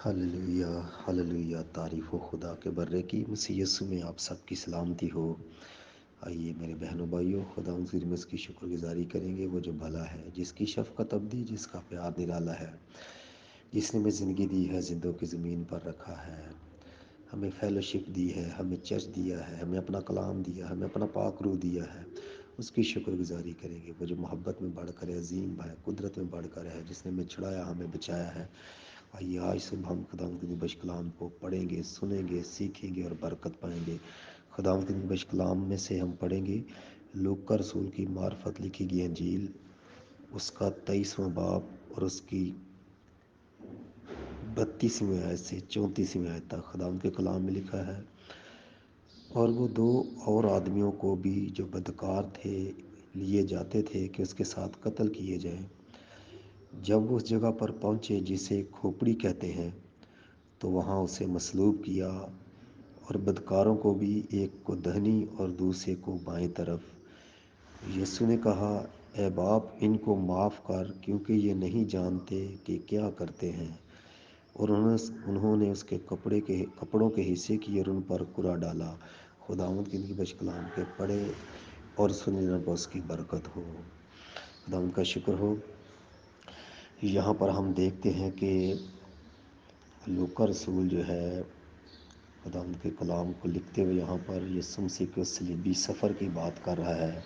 ہلیلویا ہلیلویا، تعریف ہو خدا کے برے کی، مسیح یسوع میں آپ سب کی سلامتی ہو۔ آئیے میرے بہنوں بھائیوں، خدا ان کی رحمت کی شکر گزاری کریں گے، وہ جو بھلا ہے، جس کی شفقت ابدی، جس کا پیار نرالا ہے، جس نے ہمیں زندگی دی ہے، زندوں کی زمین پر رکھا ہے، ہمیں فیلوشپ دی ہے، ہمیں چرچ دیا ہے، ہمیں اپنا کلام دیا، ہمیں اپنا پاک روح دیا ہے، اس کی شکر گزاری کریں گے۔ وہ جو محبت میں بڑھ کر ہے، عظیم ہے، قدرت میں بڑھ کر ہے، جس نے ہمیں چھڑایا، ہمیں بچایا ہے۔ آئیے آج صبح ہم خدا کے مقدس کلام کو پڑھیں گے، سنیں گے، سیکھیں گے اور برکت پائیں گے۔ خدا کے مقدس کلام میں سے ہم پڑھیں گے لوکا رسول کی معرفت لکھی گئی انجیل، اس کا 23واں باب اور اس کی 32ویں آیت سے 34ویں آیت تک خدا کے کلام میں لکھا ہے۔ اور وہ دو اور آدمیوں کو بھی جو بدکار تھے لیے جاتے تھے کہ اس کے ساتھ قتل کیے جائیں۔ جب وہ اس جگہ پر پہنچے جسے کھوپڑی کہتے ہیں تو وہاں اسے مصلوب کیا، اور بدکاروں کو بھی، ایک کو دہنی اور دوسرے کو بائیں طرف۔ یسوع نے کہا، اے باپ، ان کو معاف کر، کیونکہ یہ نہیں جانتے کہ کیا کرتے ہیں۔ اور انہوں نے اس کے کپڑوں کے حصے کی اور ان پر کرا ڈالا۔ خداوند کی مقدس کلام کے پڑھے اور سننے پر اس کی برکت ہو۔ خداوند کا شکر ہو۔ یہاں پر ہم دیکھتے ہیں کہ لوکا رسول جو ہے خداوند کے کلام کو لکھتے ہوئے یہاں پر یسوع مسیح کے صلیبی سفر کی بات کر رہا ہے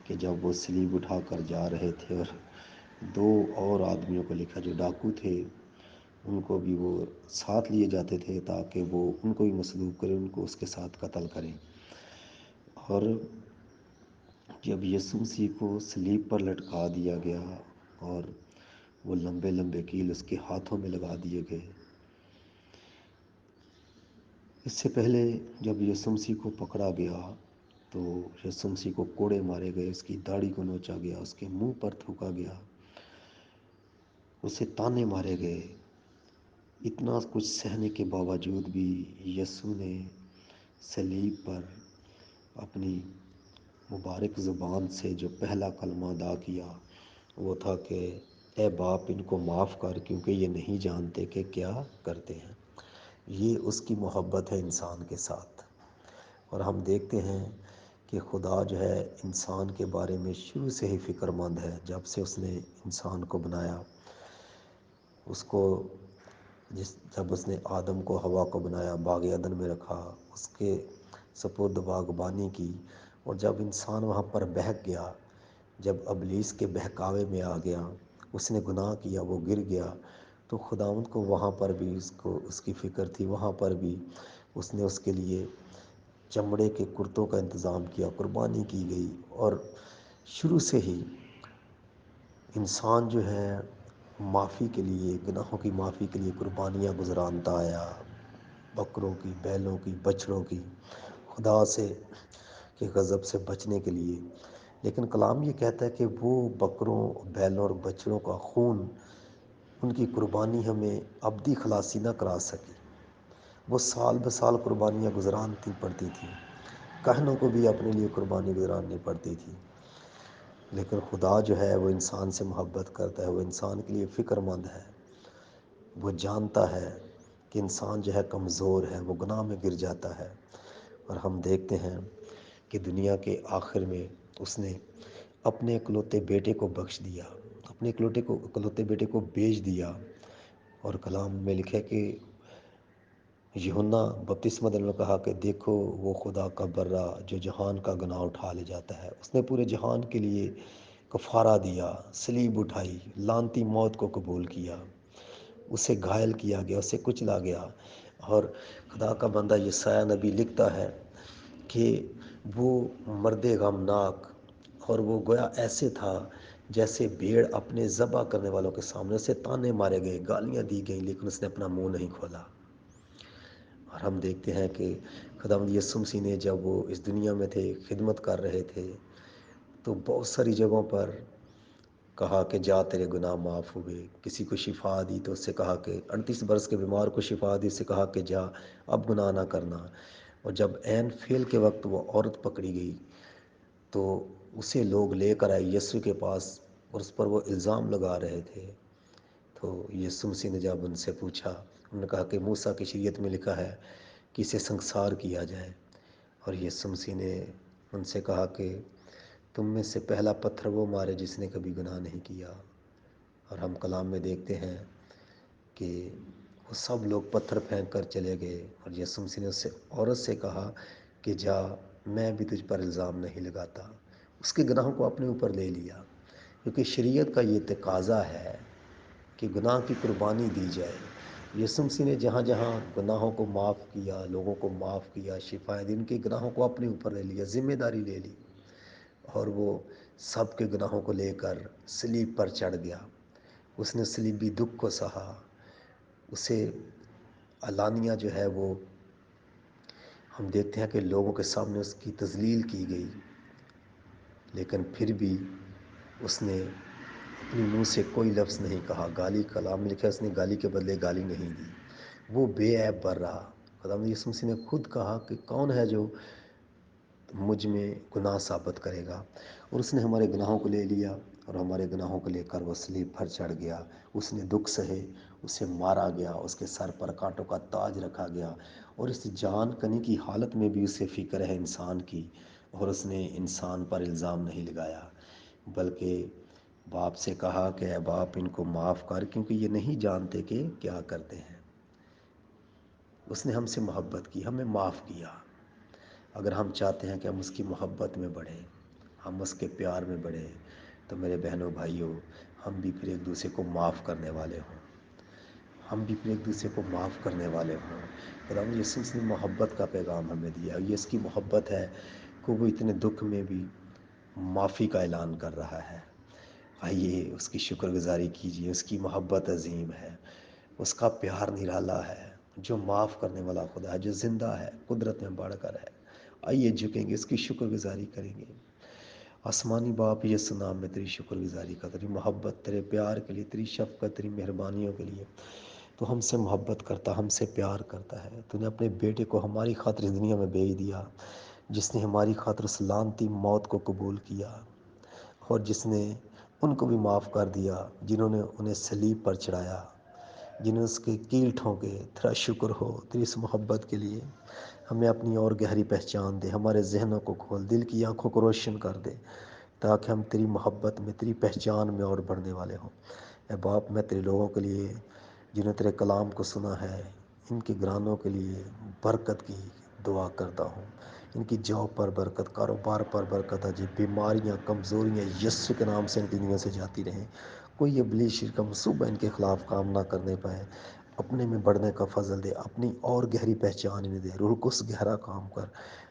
کہ جب وہ صلیب اٹھا کر جا رہے تھے، اور دو اور آدمیوں کو لکھا جو ڈاکو تھے، ان کو بھی وہ ساتھ لیے جاتے تھے تاکہ وہ ان کو بھی مصلوب کریں، ان کو اس کے ساتھ قتل کریں۔ اور جب یسوع مسیح کو صلیب پر لٹکا دیا گیا اور وہ لمبے لمبے کیل اس کے ہاتھوں میں لگا دیے گئے، اس سے پہلے جب یسوع مسیح کو پکڑا گیا تو یسوع مسیح کو کوڑے مارے گئے، اس کی داڑھی کو نوچا گیا، اس کے منہ پر تھوکا گیا، اسے تانے مارے گئے۔ اتنا کچھ سہنے کے باوجود بھی یسوع نے صلیب پر اپنی مبارک زبان سے جو پہلا کلمہ ادا کیا وہ تھا کہ اے باپ، ان کو معاف کر، کیونکہ یہ نہیں جانتے کہ کیا کرتے ہیں۔ یہ اس کی محبت ہے انسان کے ساتھ۔ اور ہم دیکھتے ہیں کہ خدا جو ہے انسان کے بارے میں شروع سے ہی فکر مند ہے۔ جب سے اس نے انسان کو بنایا، اس کو جب اس نے آدم کو، حوا کو بنایا، باغ عدن میں رکھا، اس کے سپرد باغبانی کی، اور جب انسان وہاں پر بہک گیا، جب ابلیس کے بہکاوے میں آ گیا، اس نے گناہ کیا، وہ گر گیا، تو خداوند کو وہاں پر بھی اس کی فکر تھی۔ وہاں پر بھی اس نے اس کے لیے چمڑے کے کرتوں کا انتظام کیا، قربانی کی گئی، اور شروع سے ہی انسان جو ہے معافی کے لیے، گناہوں کی معافی کے لیے قربانیاں گزرانتا آیا، بکروں کی، بیلوں کی، بچڑوں کی، خدا سے کے غضب سے بچنے کے لیے۔ لیکن کلام یہ کہتا ہے کہ وہ بکروں، بیلوں اور بچڑوں کا خون، ان کی قربانی ہمیں ابدی خلاصی نہ کرا سکی۔ وہ سال بہ سال قربانیاں گزرانتی پڑتی تھیں، کہنوں کو بھی اپنے لیے قربانی گزرانی پڑتی تھی۔ لیکن خدا جو ہے وہ انسان سے محبت کرتا ہے، وہ انسان کے لیے فکر مند ہے۔ وہ جانتا ہے کہ انسان جو ہے کمزور ہے، وہ گناہ میں گر جاتا ہے، اور ہم دیکھتے ہیں کہ دنیا کے آخر میں اس نے اپنے اکلوتے بیٹے کو بخش دیا، اپنے اکلوتے بیٹے کو بیچ دیا۔ اور کلام میں لکھے کہ یوحنا بپتسمہ دینے نے کہا کہ دیکھو وہ خدا کا برا جو جہان کا گناہ اٹھا لے جاتا ہے۔ اس نے پورے جہان کے لیے کفارہ دیا، صلیب اٹھائی، لعنتی موت کو قبول کیا، اسے گھائل کیا گیا، اسے کچلا گیا۔ اور خدا کا بندہ یسایہ نبی لکھتا ہے کہ وہ مرد غمناک، اور وہ گویا ایسے تھا جیسے بھیڑ اپنے ذبح کرنے والوں کے سامنے، اسے تانے مارے گئے، گالیاں دی گئیں، لیکن اس نے اپنا منہ نہیں کھولا۔ اور ہم دیکھتے ہیں کہ خداوند یسوع مسیح نے جب وہ اس دنیا میں تھے، خدمت کر رہے تھے، تو بہت ساری جگہوں پر کہا کہ جا تیرے گناہ معاف ہوئے۔ کسی کو شفا دی تو اس سے کہا کہ 38 برس کے بیمار کو شفا دی، اس سے کہا کہ جا اب گناہ نہ کرنا۔ اور جب عین فعل کے وقت وہ عورت پکڑی گئی تو اسے لوگ لے کر آئے یسوع کے پاس، اور اس پر وہ الزام لگا رہے تھے۔ تو یسوع مسیح نے جب ان سے پوچھا، انہوں نے کہا کہ موسیٰ کی شریعت میں لکھا ہے کہ اسے سنسار کیا جائے، اور یسوع مسیح نے ان سے کہا کہ تم میں سے پہلا پتھر وہ مارے جس نے کبھی گناہ نہیں کیا۔ اور ہم کلام میں دیکھتے ہیں کہ وہ سب لوگ پتھر پھینک کر چلے گئے، اور یسوع مسیح نے اس سے عورت سے کہا کہ جا، میں بھی تجھ پر الزام نہیں لگاتا۔ اس کے گناہوں کو اپنے اوپر لے لیا، کیونکہ شریعت کا یہ تقاضا ہے کہ گناہ کی قربانی دی جائے۔ یسوع مسیح نے جہاں جہاں گناہوں کو معاف کیا، لوگوں کو معاف کیا، شفائیں دی، ان کے گناہوں کو اپنے اوپر لے لیا، ذمہ داری لے لی، اور وہ سب کے گناہوں کو لے کر صلیب پر چڑھ گیا۔ اس نے صلیبی دکھ کو سہا، اسے علانیہ جو ہے وہ ہم دیکھتے ہیں کہ لوگوں کے سامنے اس کی تذلیل کی گئی، لیکن پھر بھی اس نے اپنے منہ سے کوئی لفظ نہیں کہا۔ گالی، کلام میں لکھا ہے اس نے گالی کے بدلے گالی نہیں دی، وہ بے عیب بر رہا۔ خداوند یسوع مسیح نے خود کہا کہ کون ہے جو مجھ میں گناہ ثابت کرے گا، اور اس نے ہمارے گناہوں کو لے لیا، اور ہمارے گناہوں کو لے کر وہ صلیب پر چڑھ گیا۔ اس نے دکھ سہے، اسے مارا گیا، اس کے سر پر کانٹوں کا تاج رکھا گیا، اور اس جان کنی کی حالت میں بھی اسے فکر ہے انسان کی، اور اس نے انسان پر الزام نہیں لگایا، بلکہ باپ سے کہا کہ اے باپ ان کو معاف کر، کیونکہ یہ نہیں جانتے کہ کیا کرتے ہیں۔ اس نے ہم سے محبت کی، ہمیں معاف کیا۔ اگر ہم چاہتے ہیں کہ ہم اس کی محبت میں بڑھیں، ہم اس کے پیار میں بڑھیں، تو میرے بہنوں بھائیوں، ہم بھی پھر ایک دوسرے کو معاف کرنے والے ہوں، ہم بھی پھر ایک دوسرے کو معاف کرنے والے ہوں۔ خداوند یسوع نے محبت کا پیغام ہمیں دیا، یہ اس کی محبت ہے کہ وہ اتنے دکھ میں بھی معافی کا اعلان کر رہا ہے۔ آئیے اس کی شکر گزاری کیجیے، اس کی محبت عظیم ہے، اس کا پیار نرالا ہے، جو معاف کرنے والا خدا ہے، جو زندہ ہے، قدرت میں بڑھ کر ہے۔ آئیے جھکیں گے، اس کی شکر گزاری کریں گے۔ آسمانی باپ، یسوع نام میں تیری شکر گزاری کا، تیری محبت، تیرے پیار کے لیے، تیری شفقت، تیری مہربانیوں کے لیے۔ تو ہم سے محبت کرتا، ہم سے پیار کرتا ہے۔ تو نے اپنے بیٹے کو ہماری خاطر اس دنیا میں بھیج دیا، جس نے ہماری خاطر اس لعنتی موت کو قبول کیا، اور جس نے ان کو بھی معاف کر دیا جنہوں نے انہیں صلیب پر چڑھایا، جنہوں نے اس کے کیل ٹھونکے۔ تیرا شکر ہو تیری اس محبت کے لیے۔ ہمیں اپنی اور گہری پہچان دے، ہمارے ذہنوں کو کھول، دل کی آنکھوں کو روشن کر دے، تاکہ ہم تیری محبت میں، تیری پہچان میں اور بڑھنے والے ہوں۔ اے باپ، میں تیرے لوگوں کے لیے جنہوں نے تیرے کلام کو سنا ہے، ان کے گھرانوں کے لیے برکت کی دعا کرتا ہوں۔ ان کی جاب پر برکت، کاروبار پر برکت، آجی بیماریاں، کمزوریاں یسوع کے نام سے ان کی دنیا سے جاتی رہیں۔ کوئی ابلیس شر کا منصوبہ ان کے خلاف کام نہ کرنے پائے۔ اپنے میں بڑھنے کا فضل دے، اپنی اور گہری پہچان انہیں دے۔ روح القدس گہرا کام کر،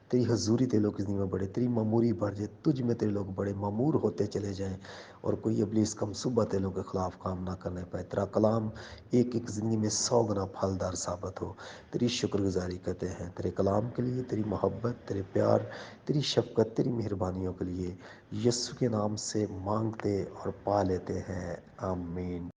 تیری حضوری تیرے لوگ کی زندگی میں بڑھے، تیری معموری بڑھ جائے، تجھ میں تیرے لوگ بڑے معمور ہوتے چلے جائیں، اور کوئی ابلیس کا منصوبہ تیرے لوگ کے خلاف کام نہ کرنے پائے۔ تیرا کلام ایک ایک زندگی میں 100 گنا پھلدار ثابت ہو۔ تیری شکر گزاری کرتے ہیں تیرے کلام کے لیے، تیری محبت، تیرے پیار، تیری شفقت، تیری مہربانیوں کے لیے، یسوع کے نام سے مانگتے اور پا لیتے ہیں، آمین۔